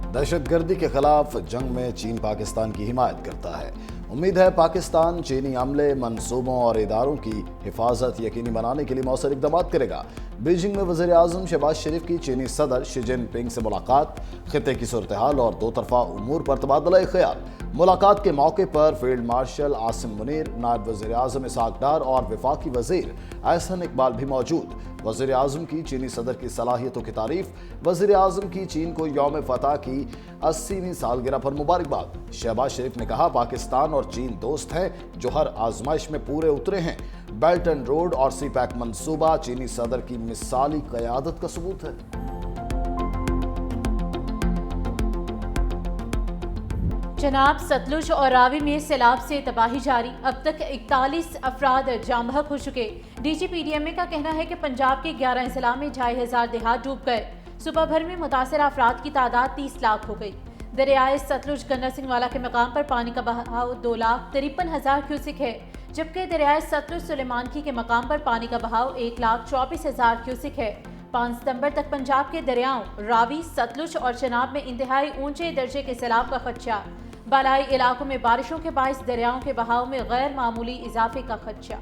दहशतगर्दी के खिलाफ जंग में चीन पाकिस्तान की हिमायत करता है। उम्मीद है पाकिस्तान चीनी हमले, मंसूबों और इदारों की हिफाजत यकीनी बनाने के लिए मौसर इकदाम करेगा। बीजिंग में वज़ीर आज़म शहबाज शरीफ की चीनी सदर शी जिनपिंग से मुलाकात, खित्ते की सूरत हाल और दो तरफा उमूर पर तबादला ख्याल। मुलाकात के मौके पर फील्ड मार्शल आसिम मुनीर, नायब वज़ीर आज़म इसहाक डार और वफाकी वज़ीर एहसन इकबाल भी मौजूद। वज़ीर आज़म की चीनी सदर की सलाहियतों की तारीफ, वज़ीर आज़म की चीन को यौम फतह की 80वीं सालगिरह पर मुबारकबाद। शहबाज शरीफ ने कहा, पाकिस्तान और चीन दोस्त हैं जो हर आजमाइश में पूरे उतरे हैं। बेल्ट एंड रोड और सी पैक मंसूबा चीनी सदर की मिसाली क़यादत का सबूत है। जनाब, सतलुज और रावी में सैलाब से तबाही जारी। अब तक 41 अफराद जाम बहक हो चुके। DGPDMA का कहना है कि पंजाब के 11 अजला में 2,500 देहात डूब गए। सुबह भर में मुतासर अफराद की तादाद 30 लाख हो गई। दरियाए सतलुज गन्ना सिंह वाला के मकाम पर पानी का बहाव 2,53,000 क्यूसिक है, जबकि दरियाए सतलुज सुलेमानकी के मकाम पर पानी का बहाव 1,24,000 क्यूसिक है। 5 सितंबर तक पंजाब के दरियाओं रावी, सतलुज और चनाब में इंतहाई ऊंचे दर्जे के सैलाब का खदशा। बालाई इलाकों में बारिशों के बायस दरियाओं के बहाव में गैर मामूली इजाफे का खदशा।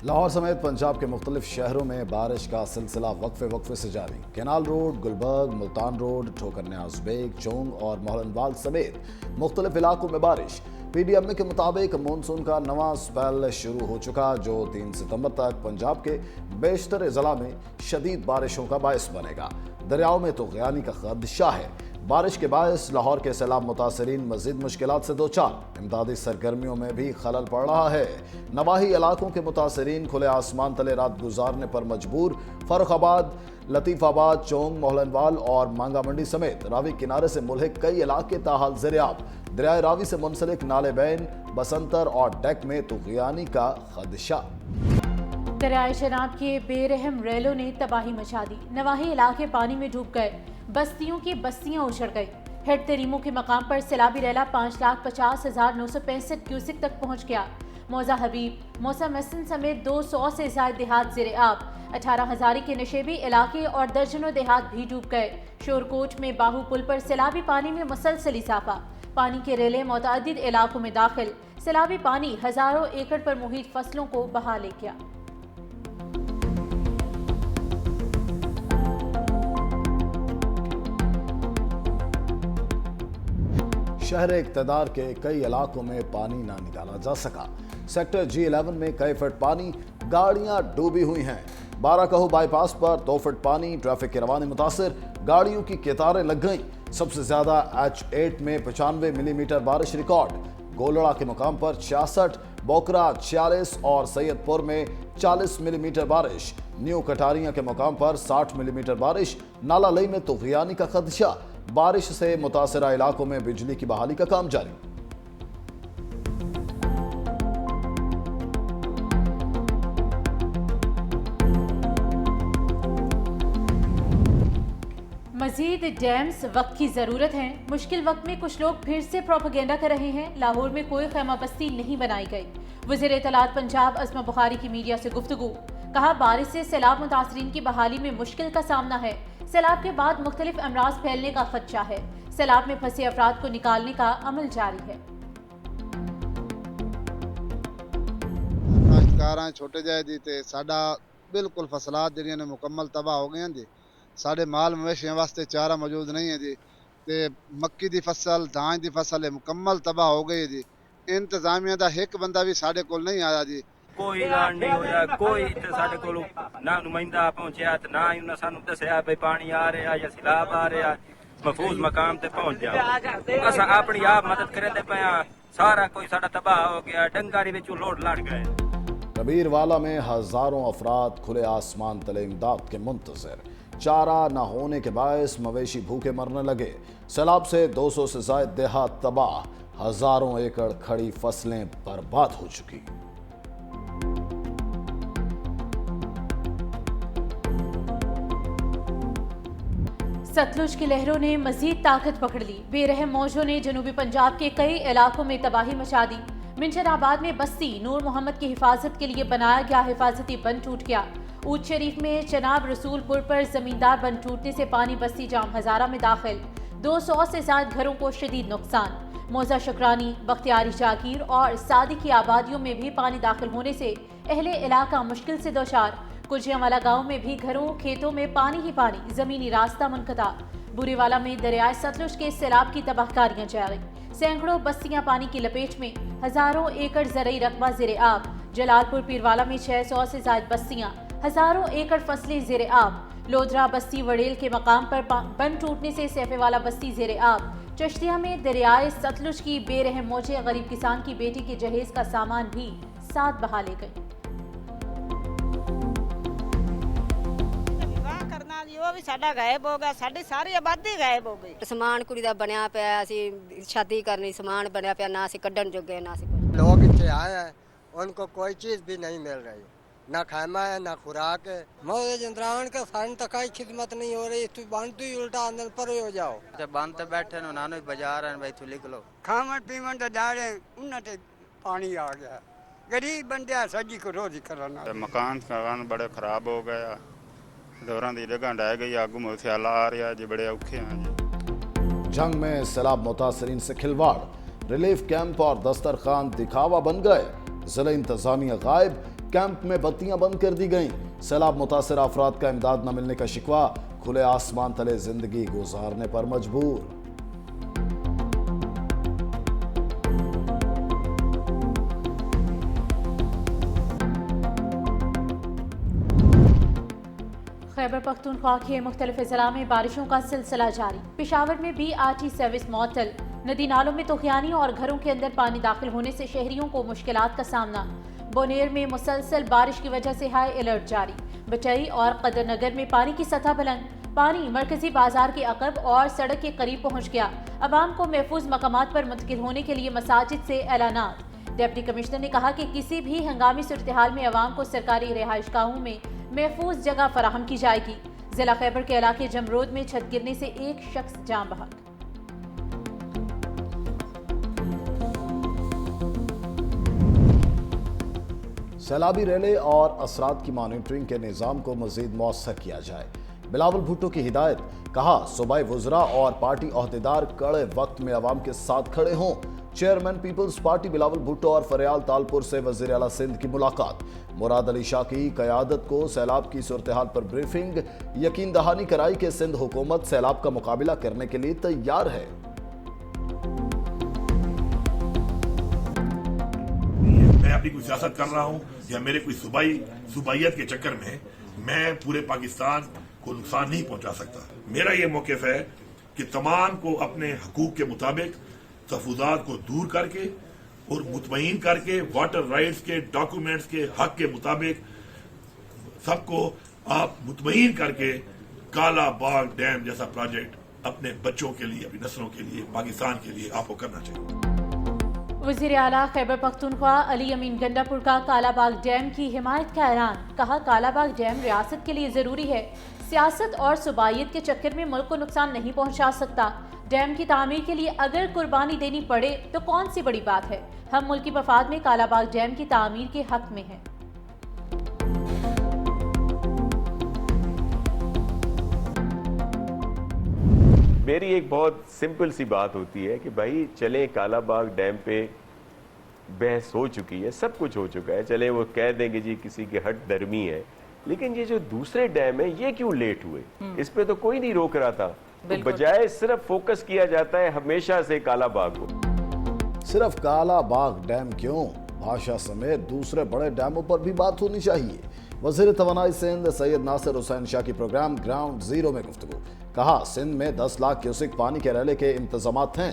लाहौर समेत पंजाब के मुख्तलिफ शहरों में बारिश का सिलसिला वक्फे से जारी। Canal road, Gulberg, Multan road, Thokar Niaz bag, चोंग और मोहलनवाल समेत मुख्तलिफ इलाकों में बारिश। PDMA के मुताबिक मानसून का नवा स्पेल शुरू हो चुका, जो 3 सितंबर तक पंजाब के बेशतर अजला में शदीद बारिशों का बायस बनेगा। दरियाओं में तुग़यानी का खदशा है। बारिश के बायस लाहौर के सैलाब मुतासरीन मजीद मुश्किलात से दो चार। इमदादी सरगर्मियों में भी खलल पड़ रहा है। नवाही इलाकों के मुतासरीन खुले आसमान तले रात गुजारने पर मजबूर। फर्रुखाबाद, लतीफ़ाबाद, चोंग, मोहलनवाल और मांगा मंडी समेत रावी किनारे से मुल्हिक कई इलाके ताहाल ज़ेर-ए-आब। दरियाए रावी से मुंसलिक नाले बैन, बसंतर और डेक में तुग़यानी का खदशा। दरियाए शनाब के बेरहम रेलों ने तबाही मचा दी। नवाही इलाके पानी में डूब गए। बस्तियों की बस्तियां उछड़ गई। हेड तरीमों के मकाम पर सैलाबी रेला 5,50,965 क्यूसिक तक पहुंच गया। मौजा हबीब, मौसा मसन समेत 200 से ज्यादा देहात ज़ेर-ए-आब। 18,000 के नशेबी इलाके और दर्जनों देहात भी डूब गए। शोरकोट में बाहू पुल पर सैलाबी पानी में मुसलसल इजाफा। पानी के रेले मुतअद्दिद इलाकों में दाखिल। सैलाबी पानी हजारों एकड़ पर मुहित फसलों को बहा ले गया। शहर इक़्तिदार के कई इलाकों में पानी ना निकाला जा सका। सेक्टर G11 में कई फुट पानी, गाड़ियां डूबी हुई हैं। 12 कहू बाईपास पर 2 फुट पानी, ट्रैफिक की रवानी मुतासिर, गाड़ियों की कतारें लग गईं। सबसे ज्यादा H8 में 95 मिलीमीटर बारिश रिकॉर्ड। गोलड़ा के मुकाम पर 66, बोकरा 46 और सैयदपुर में 40 मिलीमीटर बारिश। न्यू कटारियां के मुकाम पर 60 मिलीमीटर बारिश। नाला लई में तुग़यानी का खदशा। बारिश से मुतासरा इलाकों में बिजली की बहाली का काम जारी। मजीद डैम्स वक्त की जरूरत है। मुश्किल वक्त में कुछ लोग फिर से प्रोपेगेंडा कर रहे हैं। लाहौर में कोई खैमा बस्ती नहीं बनाई गई। वज़ीर इत्तलात पंजाब अस्मा बुखारी की मीडिया से गुफ्तगू। कहा, बारिश से सैलाब मुतासरीन की बहाली में मुश्किल का सामना है। सैलाब के बाद मुख्तलिफ अमराज फैलने का खदशा है। सैलाब में फंसे अफराद को निकालने का अमल जारी है। कारां छोटे जाए दी ते साडा बिल्कुल फसलात जिहड़ियां ने मुकम्मल तबाह हो गईयां जी। साडे माल मवेशियां वास्ते चारा मौजूद नहीं है जी। ते मक्की दी फसल, धान दी फसल मुकम्मल तबाह हो गई है जी। इंतजामिया दा एक बंदा भी साडे कोल नहीं आया जी। कोई ऐलान नहीं होया, कोई इत्थे साडे कोल ना नुमाइंदा पहुंचया ते ना ही उन्हें सानू दस्या भाई पानी आ रहा या सैलाब आ रहा। महफूज मकाम ते पहुंच जाओ। असां अपनी आप मदद करदे पया। सारा कोई साडा तबाह हो गया। डंगारी विचों लोट लाट गए। कबीरवाला में हजारों अफराद खुले आसमान तले इमदाद के मुंतजर। चारा न होने के बायस मवेशी भूखे मरने लगे। सैलाब से 200 से ज्यादा देहात तबाह। हजारों एकड़ खड़ी फसलें बर्बाद हो चुकी। सतलुज की लहरों ने मजीद ताकत पकड़ ली। बेरहम मौजों ने जनूबी पंजाब के कई इलाकों में तबाही मचा दी। मिंशनाबाद में बस्ती नूर मोहम्मद की हिफाजत के लिए बनाया गया हिफाजती बंद टूट गया। ऊट शरीफ में चनाब रसूलपुर पर जमींदार बंद टूटने से पानी बस्ती जाम हजारा में दाखिल, 200 से ज्यादा घरों को शदीद नुकसान। मौजा शुक्रानी, बख्तियारी जागीर और सादी की आबादियों में भी पानी दाखिल होने से अहले इलाका मुश्किल से दोचार। कुजियावाला गांव में भी घरों खेतों में पानी ही पानी, जमीनी रास्ता मुनक़ता। बुरीवाला में दरियाए सतलुज के सैलाब की तबाहकारियां जारी, सैकड़ों बस्तियां पानी की लपेट में, हजारों एकड़ ज़रई रकबा ज़ेरे आब। जलालपुर पीरवाला में 600 से ज्यादा बस्तियां, हजारों एकड़ फसलें ज़ेरे आब। लोधरा बस्ती वड़ेल के मकाम पर बंद टूटने से सैफेवाला बस्ती ज़ेरे आब। चश्तिया में दरियाए सतलुज की बेरहम मौजें गरीब किसान की बेटी के जहेज का सामान भी साथ बहा ले गई। वो भी साडा गायब हो गया, साडी सारी आबादी गायब हो गई। समान कुड़ी दा बनया पिया, असी शादी करनी समान बनया पिया, ना असी कड्ढन जोगे ना असी। लोग इतने आए हैं, उनको कोई चीज़ भी नहीं मिल रही, ना खाना है ना खुराक है। मोदी जिंद्रावन के सन तक ही खिदमत नहीं हो रही, तू बंद ही उल्टा अंदर पर हो जाओ। जब बंद तो बैठे नो नानो बाजार है भाई, तू लिख लो। खावन पीवन तो जा रहे उन्हें पानी आ गया, गरीब बंदे सजी को रोज करना। मकान बड़े खराब हो गया, डोरां दी जगह ढह गई, आगू में सियाला आ रहा जी, बड़े औखे हैं जी। जंग में सैलाब मुतासरीन से खिलवाड़, रिलीफ कैंप और दस्तरखान दिखावा बन गए। जिला इंतजामिया गायब, कैंप में बत्तियां बंद कर दी गईं। सैलाब मुतासर अफराद का इमदाद न मिलने का शिकवा, खुले आसमान तले जिंदगी गुजारने पर मजबूर। खैबर पख्तूनख्वा के मुख्तलिफ अजला में बारिशों का सिलसिला जारी। पेशावर में BRT सर्विस मअतल, नदी नालों में तुगयानी और घरों के अंदर पानी दाखिल होने से शहरियों को मुश्किलात का सामना। बोनेर में मुसलसल बारिश की वजह से हाई अलर्ट जारी। बटई और कदरनगर में पानी की सतह बुलंद, पानी मरकजी बाजार के अकब और सड़क के करीब पहुँच गया। अवाम को महफूज मकामात पर मुंतकिल होने के लिए मसाजिद से ऐलानात। डिप्टी कमिश्नर ने कहा कि किसी भी हंगामी सूरत हाल में अवाम को सरकारी रिहाइशगाहों में महफूज जगह फराहम की जाएगी। जिला खैबर के इलाके जमरोद में छत गिरने से एक शख्स जान बहक। सैलाबी रैले और असरात की मॉनिटरिंग के निज़ाम को मजीद मौसर किया जाए। बिलावल भुट्टो की हिदायत, कहा सूबाई वुज़रा और पार्टी ओहदेदार कड़े वक्त में अवाम के साथ खड़े हों। Chairman peoples party Bilawal Bhutto और फरियाल तालपुर से वज़ीर आला सिंध की मुलाकात। मुराद अली शाह की क़यादत को सैलाब की सूरत हाल पर ब्रीफिंग, यकीन दहानी कराई कि सिंध हुकूमत सैलाब का मुकाबला करने के लिए तैयार है। मैं अपनी कोई सियासत कर रहा हूँ या मेरे कोई सूबाइयत के चक्कर में मैं पूरे पाकिस्तान को नुकसान नहीं पहुंचा सकता। मेरा ये मौक़िफ़ है कि तमाम को अपने हकूक के मुताबिक तहफ़्फ़ुज़ात को दूर करके और मुतमईन करके वाटर राइट्स के डॉक्यूमेंट्स के हक के मुताबिक सबको आप मुतमईन करके काला बाग डैम जैसा प्रोजेक्ट अपने बच्चों के लिए, अपनी नस्लों के लिए, पाकिस्तान के लिए आपको करना चाहिए। वज़ीर आला खैबर पख्तूनख्वा अली अमीन गंडापुर का कालाबाग डैम की हिमायत का ऐलान। कहा कालाबाग डैम रियासत के लिए ज़रूरी है, सियासत और सूबाइयत के चक्कर में मुल्क को नुकसान नहीं पहुंचा सकता। डैम की तामीर के लिए अगर कुर्बानी देनी पड़े तो कौन सी बड़ी बात है। हम मुल्की मफाद में कालाबाग डैम की तामीर के हक में हैं। मेरी एक बहुत सिंपल सी बात होती है कि भाई चले कालाबाग डैम पे बहस हो चुकी है, सब कुछ हो चुका है, चले वो कह देंगे जी किसी की हट दरमी है, लेकिन ये जो दूसरे डैम है ये क्यों लेट हुए, इस पे तो कोई नहीं रोक रहा था। तो बजाय सिर्फ फोकस किया जाता है हमेशा से कालाबाग को। सिर्फ कालाबाग डैम क्यों, भाषा समेत दूसरे बड़े डैमों पर भी बात होनी चाहिए। वज़ीर तवानाई सिंध सैयद नासिर हुसैन शाह की प्रोग्राम ग्राउंड जीरो में गुफ्तगू। कहा सिंध में 10 लाख क्यूसिक पानी के रहने के इंतजामात हैं,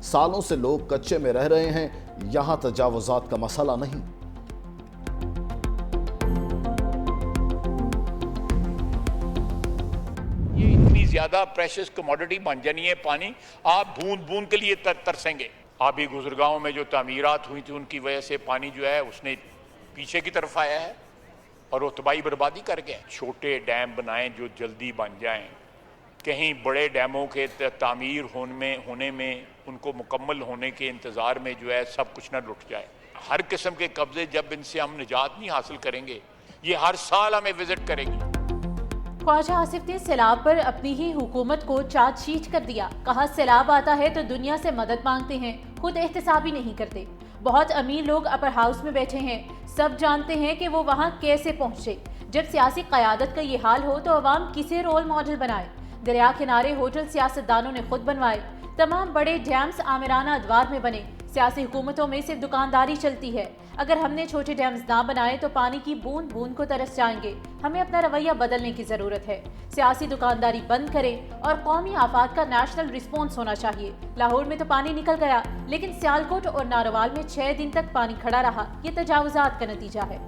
सालों से लोग कच्चे में रह रहे हैं, यहाँ तजावुजात का मसला नहीं। ये इतनी ज्यादा प्रेशियस कमोडिटी बन जानी है पानी, आप बूंद बूंद के लिए तरसेंगे। आबी गुजरगांव में जो तामीरात हुई थी उनकी वजह से पानी जो है उसने पीछे की तरफ आया है और वो तबाही बर्बादी कर गए। छोटे डैम बनाएं जो जल्दी बन जाएं, कहीं बड़े डैमों के तामीर होने में उनको मुकम्मल होने के इंतज़ार में जो है सब कुछ ना लुट जाए। हर किस्म के कब्जे जब इनसे हम निजात नहीं हासिल करेंगे, ये हर साल हमें विजिट करेगी। ख्वाजा आसिफ ने सैलाब पर अपनी ही हुकूमत को चार्जशीट कर दिया। कहा सैलाब आता है तो दुनिया से मदद मांगते हैं, खुद एहतसाब ही नहीं करते। बहुत अमीर लोग अपर हाउस में बैठे हैं, सब जानते हैं कि वो वहाँ कैसे पहुँचे। जब सियासी क़यादत का ये हाल हो तो अवाम किसे रोल मॉडल बनाए। दरिया किनारे होटल सियासतदानों ने खुद बनवाए, तमाम बड़े डैम्स आमिराना अदवार में बने। सियासी हुकूमतों में सिर्फ दुकानदारी चलती है। अगर हमने छोटे डैम्स ना बनाए तो पानी की बूंद बूंद को तरस जाएंगे। हमें अपना रवैया बदलने की जरूरत है। सियासी दुकानदारी बंद करें और कौमी आफात का नेशनल रिस्पॉन्स होना चाहिए। लाहौर में तो पानी निकल गया, लेकिन सियालकोट और नारोवाल में 6 दिन तक पानी खड़ा रहा। ये तजावुजात का नतीजा है।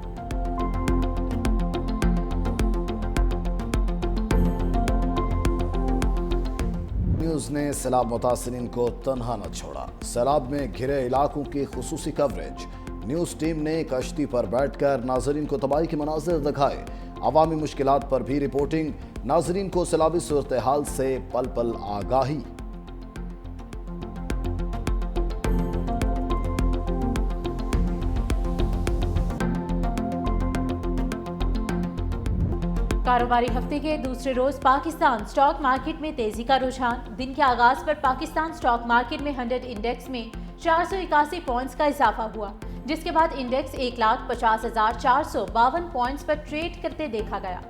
न्यूज ने सैलाब मुतासिरीन को तन्हा न छोड़ा। सैलाब में घिरे इलाकों की खुसूसी कवरेज। न्यूज टीम ने कश्ती पर बैठकर नाजरीन को तबाही के मनाजिर दिखाए। अवामी मुश्किलात पर भी रिपोर्टिंग। नाजरीन को सैलाबी सूरत हाल से पल पल आगाही। कारोबारी हफ्ते के दूसरे रोज पाकिस्तान स्टॉक मार्केट में तेजी का रुझान। दिन के आगाज पर पाकिस्तान स्टॉक मार्केट में 100 इंडेक्स में 481 पॉइंट्स का इजाफा हुआ, जिसके बाद इंडेक्स 1,50,452 पॉइंट्स पर ट्रेड करते देखा गया।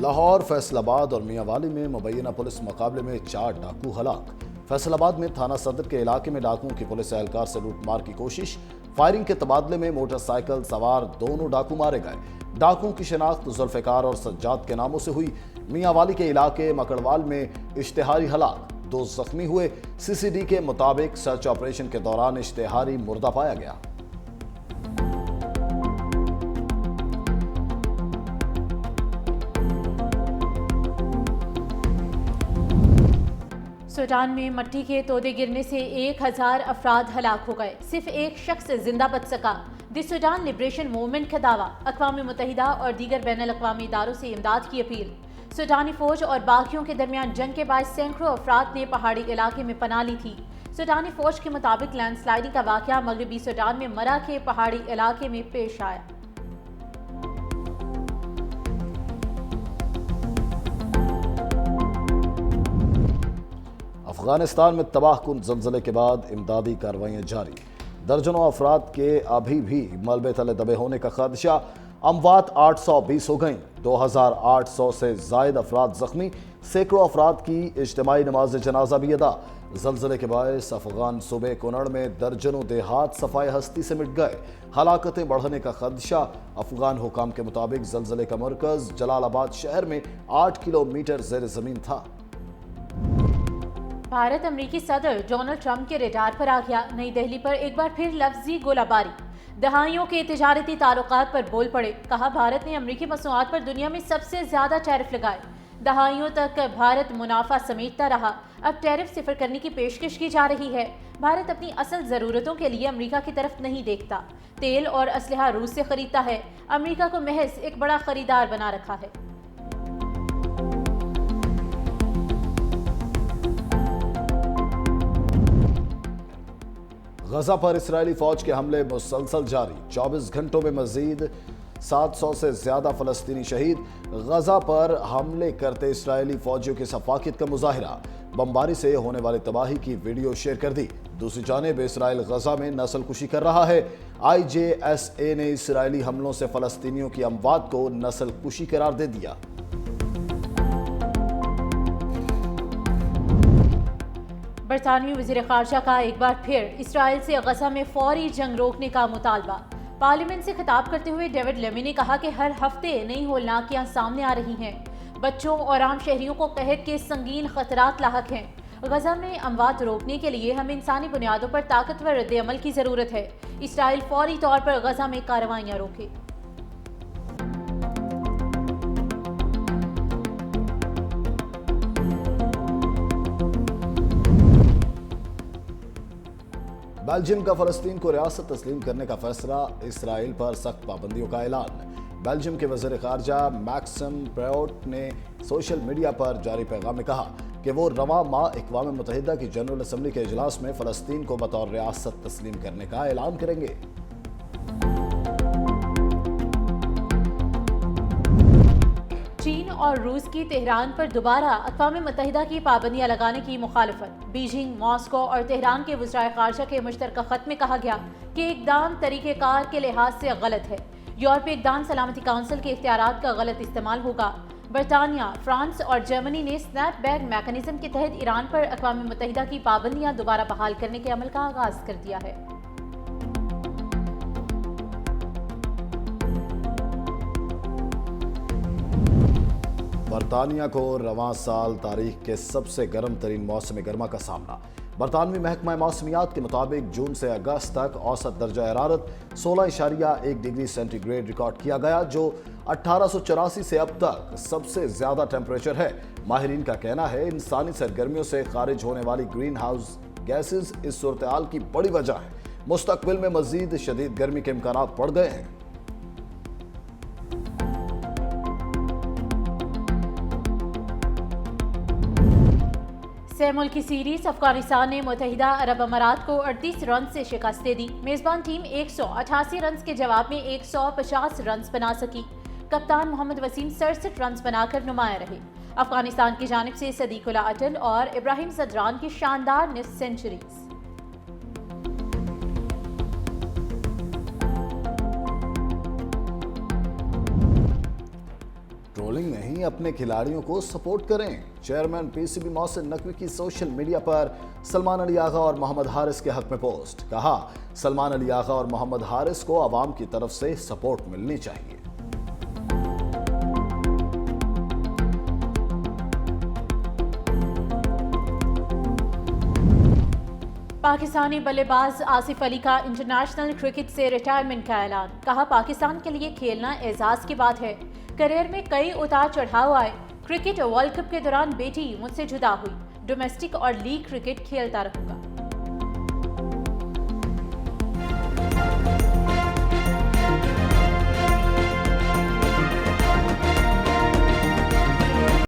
लाहौर, फैसलाबाद और मियांवाली में मुबैना पुलिस मुकाबले में 4 डाकू हलाक। फैसलाबाद में थाना सदर के इलाके में डाकुओं की पुलिस एहलकार से लूटमार की कोशिश। फायरिंग के तबादले में मोटरसाइकिल सवार 2 डाकू मारे गए। डाकुओं की शिनाख्त जुल्फिकार और सज्जाद के नामों से हुई। मियांवाली के इलाके मकड़वाल में इश्तिहारी हलाक, 2 जख्मी हुए। सीसीडी के मुताबिक सर्च ऑपरेशन के दौरान इश्तिहारी मुर्दा पाया गया। सूडान में मट्टी के तोदे गिरने से 1000 अफराद हलाक हो गए, सिर्फ एक शख्स जिंदा बच सका। द सूडान लिबरेशन मूवमेंट का दावा। अक़वाम मुत्तहिदा और दीगर बैनुल अक़वामी इदारों से इमदाद की अपील। सूडानी फौज और बागियों के दरमियान जंग के बाद सैकड़ों अफराद ने पहाड़ी इलाके में पनाह ली थी। सूडानी फौज के मुताबिक लैंडस्लाइडिंग का वाक़या मगरबी सूडान में मरा के पहाड़ी इलाके में पेश आया। अफगानिस्तान में तबाहकुन ज़ल्ज़ले के बाद इमदादी कार्रवाइयाँ जारी। दर्जनों अफराद के अभी भी मलबे तले दबे होने का खदशा। अमवात 820 हो गईं, 2800 से जायद अफराद जख्मी। सैकड़ों अफराद की इज्तिमाई नमाज जनाजा भी अदा। ज़ल्ज़ले के बायस अफगान सूबे कुनड़ में दर्जनों देहात सफाई हस्ती से मिट गए। हलाकतें बढ़ने का खदशा। अफगान हुकाम के मुताबिक ज़ल्ज़ले का मरकज़ जलालाबाद शहर में 8 किलोमीटर ज़ेर ज़मीन था। भारत अमेरिकी सदर डोनाल्ड ट्रंप के रडार पर आ गया। नई दिल्ली पर एक बार फिर लफ्जी गोलाबारी। दहाइयों के तिजारती ताल्लुकात पर बोल पड़े। कहा भारत ने अमेरिकी मसनूआत पर दुनिया में सबसे ज्यादा टैरिफ लगाए। दहाइयों तक भारत मुनाफा समेटता रहा, अब टैरिफ सिफर करने की पेशकश की जा रही है। भारत अपनी असल ज़रूरतों के लिए अमेरिका की तरफ नहीं देखता। तेल और असलहा रूस से खरीदता है। अमेरिका को महज एक बड़ा खरीदार बना रखा है। गजा पर इस्राएली फौज के हमले मुसलसल जारी। 24 घंटों में मजीद 700 से ज्यादा फलस्तीनी शहीद। गजा पर हमले करते इस्राएली फौजियों की सफाकियत का मुजाहिरा। बमबारी से होने वाली तबाही की वीडियो शेयर कर दी। दूसरी जानिब इसराइल गजा में नस्ल कुशी कर रहा है। IJSA ने इसराइली हमलों से फलस्तीनियों की अमवात को नस्ल कुशी करार दे दिया। बरतानवी वज़ीर ख़ारजा का एक बार फिर इसराइल से गजा में फौरी जंग रोकने का मुतालबा। पार्लियामेंट से खिताब करते हुए डेविड लेमी ने कहा कि हर हफ्ते नई होलनाकियां सामने आ रही हैं। बच्चों और आम शहरियों को कहत के संगीन खतरात लाहक हैं। गजा में अमवात रोकने के लिए हमें इंसानी बुनियादों पर ताकतवर रद्द-ए-अमल की ज़रूरत है। इसराइल फौरी तौर पर गजा में कार्रवाइयाँ रोके। बेल्जियम का फलस्तीन को रियासत तस्लीम करने का फैसला। इसराइल पर सख्त पाबंदियों का ऐलान। बेल्जियम के वज़ीर ख़ारजा मैक्सिम प्रेओट ने सोशल मीडिया पर जारी पैगाम में कहा, कि वो रवा माह अक़वाम मुत्तहिदा की जनरल असम्बली के इजलास में फ़लस्तीन को बतौर रियासत तस्लीम करने का ऐलान करेंगे। चीन और रूस की तेहरान पर दोबारा अक़वाम मुत्तहिदा की पाबंदियां लगाने की मुखालफत। बीजिंग, मॉस्को और तेहरान के वज़राए ख़ारजा के मुश्तरका ख़त में कहा गया कि इक़दाम तरीक़ेकार के लिहाज से गलत है। यूरोपीय इक़दाम सलामती काउंसिल के इख्तियारात का गलत इस्तेमाल होगा। बरतानिया, फ्रांस और जर्मनी ने स्नैपबैक मैकेनिज्म के तहत ईरान पर अक़वाम मुत्तहिदा की पाबंदियां दोबारा बहाल करने के अमल का आगाज कर दिया है। बरतानिया को रवां साल तारीख के सबसे गर्म तरीन मौसम गर्मा का सामना। बरतानवी महकमा मौसमियात के मुताबिक जून से अगस्त तक औसत दर्जा हरारत 16.1 डिग्री सेंटीग्रेड रिकॉर्ड किया गया, जो 1884 से अब तक सबसे ज्यादा टेम्परेचर है। माहिरीन का कहना है इंसानी सरगर्मियों से खारिज होने वाली ग्रीन हाउस गैसेज इस सूरत हाल की बड़ी वजह है। मुस्तकबिल में मजीद शदीद गर्मी के इम्कानात बढ़ गए हैं। सेमुल की सीरीज अफगानिस्तान ने मुत्तहिदा अरब अमारात को 38 रन से शिकस्त दे दी। मेजबान टीम 188 रन के जवाब में 150 रन बना सकी। कप्तान मोहम्मद वसीम 67 रन बनाकर नुमाया रहे। अफगानिस्तान की जानिब से सदीकुल्ला अटल और इब्राहिम जदरान की शानदार निस्फ सेंचुरीज। ट्रोलिंग नहीं, अपने खिलाड़ियों को सपोर्ट करें। चेयरमैन पीसीबी मोहसिन नकवी की सोशल मीडिया पर सलमान अली आगा और मोहम्मद हारिस के हक में पोस्ट। कहा, सलमान अली आगा और मोहम्मद हारिस को आवाम की तरफ से सपोर्ट मिलनी चाहिए। पाकिस्तानी बल्लेबाज आसिफ अली का इंटरनेशनल क्रिकेट से रिटायरमेंट का ऐलान। कहा, पाकिस्तान के लिए खेलना एजाज की बात है। करियर में कई उतार चढ़ाव आए। क्रिकेट वर्ल्ड कप के दौरान बेटी मुझसे जुदा हुई। डोमेस्टिक और लीग क्रिकेट खेलता रहूंगा।